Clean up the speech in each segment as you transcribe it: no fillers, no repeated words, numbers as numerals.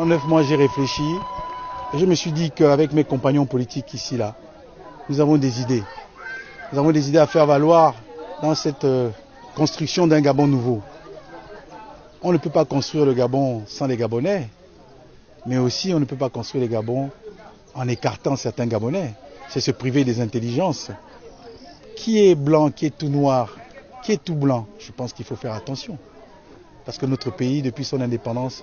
En 9 mois, j'ai réfléchi et je me suis dit qu'avec mes compagnons politiques ici, là, nous avons des idées. Nous avons des idées à faire valoir dans cette construction d'un Gabon nouveau. On ne peut pas construire le Gabon sans les Gabonais, mais aussi on ne peut pas construire le Gabon en écartant certains Gabonais. C'est se priver des intelligences. Qui est blanc, qui est tout noir, qui est tout blanc? Je pense qu'il faut faire attention. Parce que notre pays, depuis son indépendance,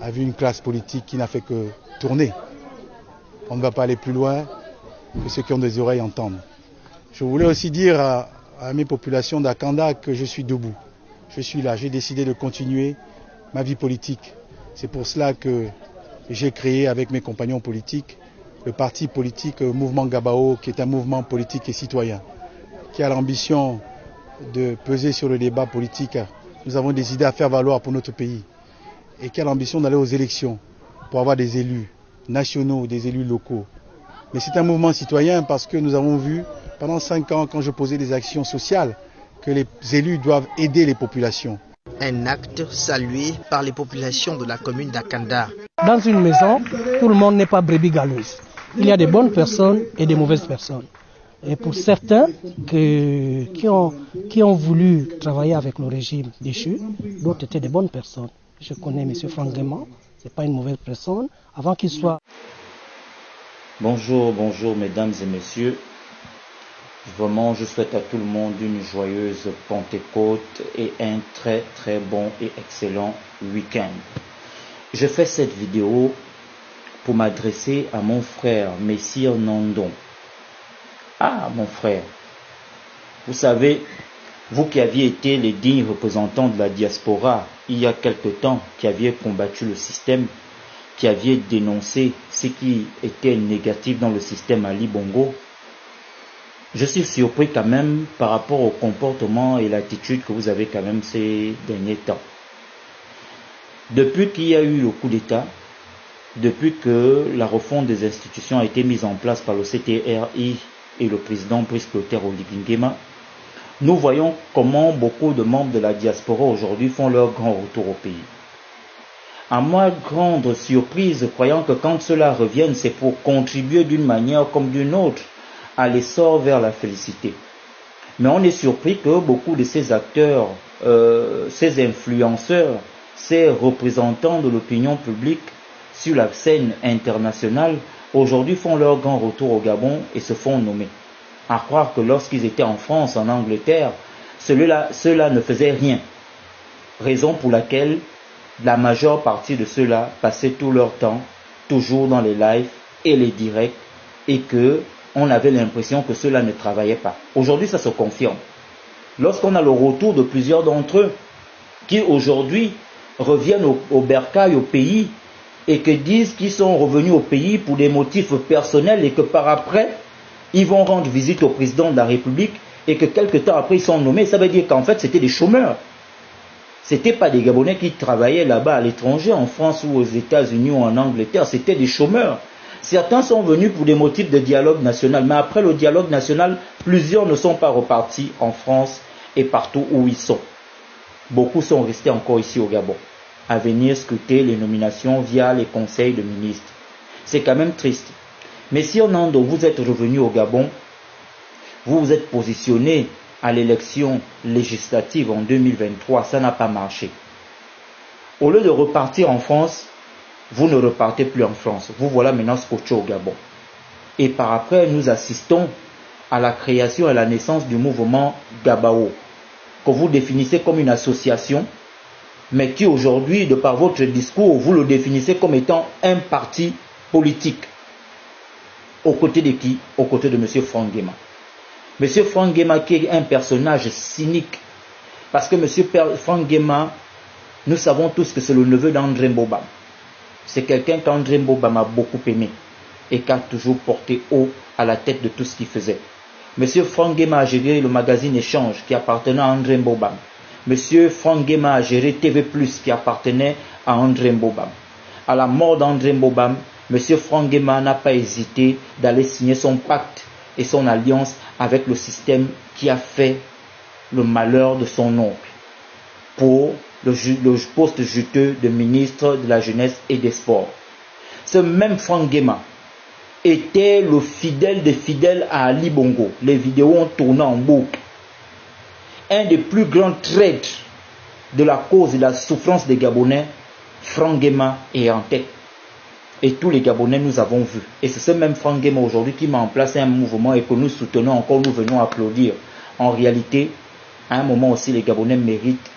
a vu une classe politique qui n'a fait que tourner. On ne va pas aller plus loin que ceux qui ont des oreilles entendent. Je voulais aussi dire à mes populations d'Akanda que je suis debout. Je suis là, j'ai décidé de continuer ma vie politique. C'est pour cela que j'ai créé avec mes compagnons politiques le parti politique Mouvement Gabao, qui est un mouvement politique et citoyen, qui a l'ambition de peser sur le débat politique. Nous avons des idées à faire valoir pour notre pays et qui a l'ambition d'aller aux élections pour avoir des élus nationaux, des élus locaux. Mais c'est un mouvement citoyen parce que nous avons vu pendant 5 ans, quand je posais des actions sociales, que les élus doivent aider les populations. Un acte salué par les populations de la commune d'Akanda. Dans une maison, tout le monde n'est pas brebis galeuse. Il y a des bonnes personnes et des mauvaises personnes. Et pour certains qui ont voulu travailler avec le régime déchu, d'autres étaient des bonnes personnes. Je connais M. Franck Guéman, ce n'est pas une mauvaise personne, avant qu'il soit... Bonjour mesdames et messieurs. Vraiment, je souhaite à tout le monde une joyeuse Pentecôte et un très très bon et excellent week-end. Je fais cette vidéo pour m'adresser à mon frère Messire Nandon. Ah, mon frère, vous savez, vous qui aviez été les dignes représentants de la diaspora il y a quelque temps, qui aviez combattu le système, qui aviez dénoncé ce qui était négatif dans le système Ali Bongo, je suis surpris quand même par rapport au comportement et l'attitude que vous avez quand même ces derniers temps. Depuis qu'il y a eu le coup d'État, depuis que la refonte des institutions a été mise en place par le CTRI et le président Brice Clotaire Oligui Nguema, nous voyons comment beaucoup de membres de la diaspora aujourd'hui font leur grand retour au pays. À ma grande surprise, croyant que quand cela revienne, c'est pour contribuer d'une manière comme d'une autre à l'essor vers la félicité. Mais on est surpris que beaucoup de ces acteurs, ces influenceurs, ces représentants de l'opinion publique sur la scène internationale, aujourd'hui font leur grand retour au Gabon et se font nommer. À croire que lorsqu'ils étaient en France, en Angleterre, ceux-là ne faisaient rien. Raison pour laquelle la majeure partie de ceux-là passaient tout leur temps, toujours dans les lives et les directs, et que on avait l'impression que ceux-là ne travaillaient pas. Aujourd'hui, ça se confirme. Lorsqu'on a le retour de plusieurs d'entre eux, qui aujourd'hui reviennent au bercail, au pays, et que disent qu'ils sont revenus au pays pour des motifs personnels et que par après, ils vont rendre visite au président de la République et que quelque temps après, ils sont nommés, ça veut dire qu'en fait, c'était des chômeurs. C'était pas des Gabonais qui travaillaient là-bas à l'étranger, en France ou aux États-Unis ou en Angleterre, c'était des chômeurs. Certains sont venus pour des motifs de dialogue national, mais après le dialogue national, plusieurs ne sont pas repartis en France et partout où ils sont. Beaucoup sont restés encore ici au Gabon, à venir scruter les nominations via les conseils de ministres. C'est quand même triste. Mais si Nando, vous êtes revenu au Gabon, vous vous êtes positionné à l'élection législative en 2023, ça n'a pas marché. Au lieu de repartir en France, vous ne repartez plus en France. Vous voilà maintenant scotché au Gabon. Et par après, nous assistons à la création et à la naissance du mouvement Gabao, que vous définissez comme une association, mais qui aujourd'hui, de par votre discours, vous le définissez comme étant un parti politique. Aux côtés de qui? Aux côtés de M. Franck Guéman. M. Franck Guéman qui est un personnage cynique, parce que M. Franck Guéman, nous savons tous que c'est le neveu d'André Mbobam. C'est quelqu'un qu'André Mbobam a beaucoup aimé et qui a toujours porté haut à la tête de tout ce qu'il faisait. Monsieur Franck Guéman a géré le magazine Échange qui appartenait à André Mbobam. Monsieur Franck Guéman a géré TV+, qui appartenait à André Mbobam. À la mort d'André Mbobam, Monsieur Franck Guéman n'a pas hésité d'aller signer son pacte et son alliance avec le système qui a fait le malheur de son oncle pour le poste juteux de ministre de la Jeunesse et des Sports. Ce même Franck Nguema était le fidèle des fidèles à Ali Bongo. Les vidéos ont tourné en boucle. Un des plus grands traîtres de la cause et de la souffrance des Gabonais, Franck Nguema est en tête. Et tous les Gabonais nous avons vu. Et c'est ce même Franck Nguema aujourd'hui qui met en place un mouvement et que nous soutenons encore, nous venons applaudir. En réalité, à un moment aussi, les Gabonais méritent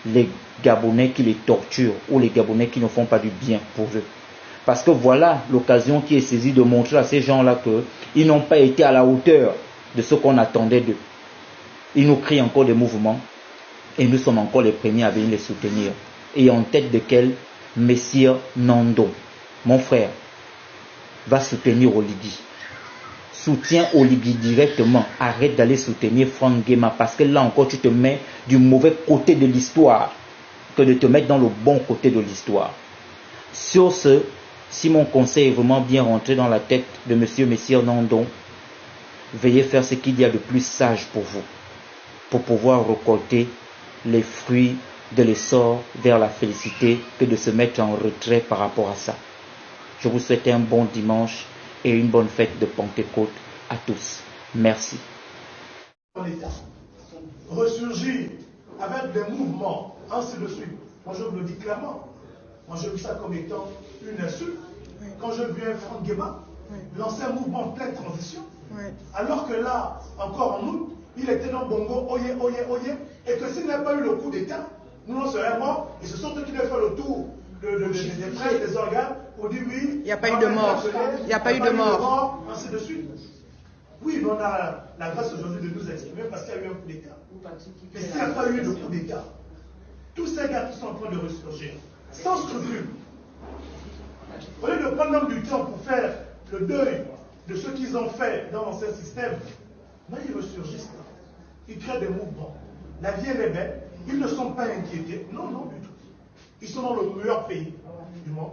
les Gabonais qui les torturent ou les Gabonais qui ne font pas du bien pour eux. Parce que voilà l'occasion qui est saisie de montrer à ces gens-là qu'ils n'ont pas été à la hauteur de ce qu'on attendait d'eux. Ils nous créent encore des mouvements et nous sommes encore les premiers à venir les soutenir. Et en tête de quel Messire Nandon, mon frère, va soutenir Oligui. Soutiens Oligui directement. Arrête d'aller soutenir Franck Nguema parce que là encore tu te mets du mauvais côté de l'histoire que de te mettre dans le bon côté de l'histoire. Sur ce, si mon conseil est vraiment bien rentré dans la tête de monsieur Messire Nandon, veuillez faire ce qu'il y a de plus sage pour vous, pour pouvoir récolter les fruits de l'essor vers la félicité que de se mettre en retrait par rapport à ça. Je vous souhaite un bon dimanche et une bonne fête de Pentecôte à tous. Merci. L'État ressurgit avec des mouvements, ainsi de suite. Moi je vous le dis clairement. Moi je vu ça comme étant une insulte. Quand je vis un Franck Nguema lancer un mouvement en pleine transition, alors que là, encore en août, il était dans Bongo, oye, et que s'il n'a pas eu le coup d'État, nous en serions morts, et ce sont eux qui devaient faire le tour des presse, des organes, pour dire oui, il n'y a pas eu de mort. Il n'y a pas eu de mort. Ainsi de suite. Oui, mais on a la grâce aujourd'hui de nous exprimer parce qu'il y a eu un coup d'État. Mais s'il n'y a pas eu de coup d'État, tous ces gars qui sont en train de ressurgir, sans scrupule, au lieu de prendre même du temps pour faire le deuil de ce qu'ils ont fait dans l'ancien système, là, ils ressurgissent. Ils créent des mouvements. La vie, elle est belle. Ils ne sont pas inquiétés. Non, non, du tout. Ils sont dans le meilleur pays du monde.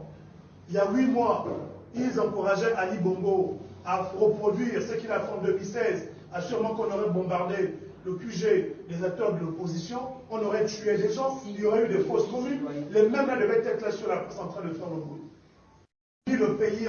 Il y a 8 mois, ils encourageaient Ali Bongo à reproduire ce qu'il a fait en 2016. Assurément qu'on aurait bombardé le QG des acteurs de l'opposition, on aurait tué des gens, il y aurait eu des fausses communes. Les mêmes là devaient être là sur la place en train de faire le bruit. Le pays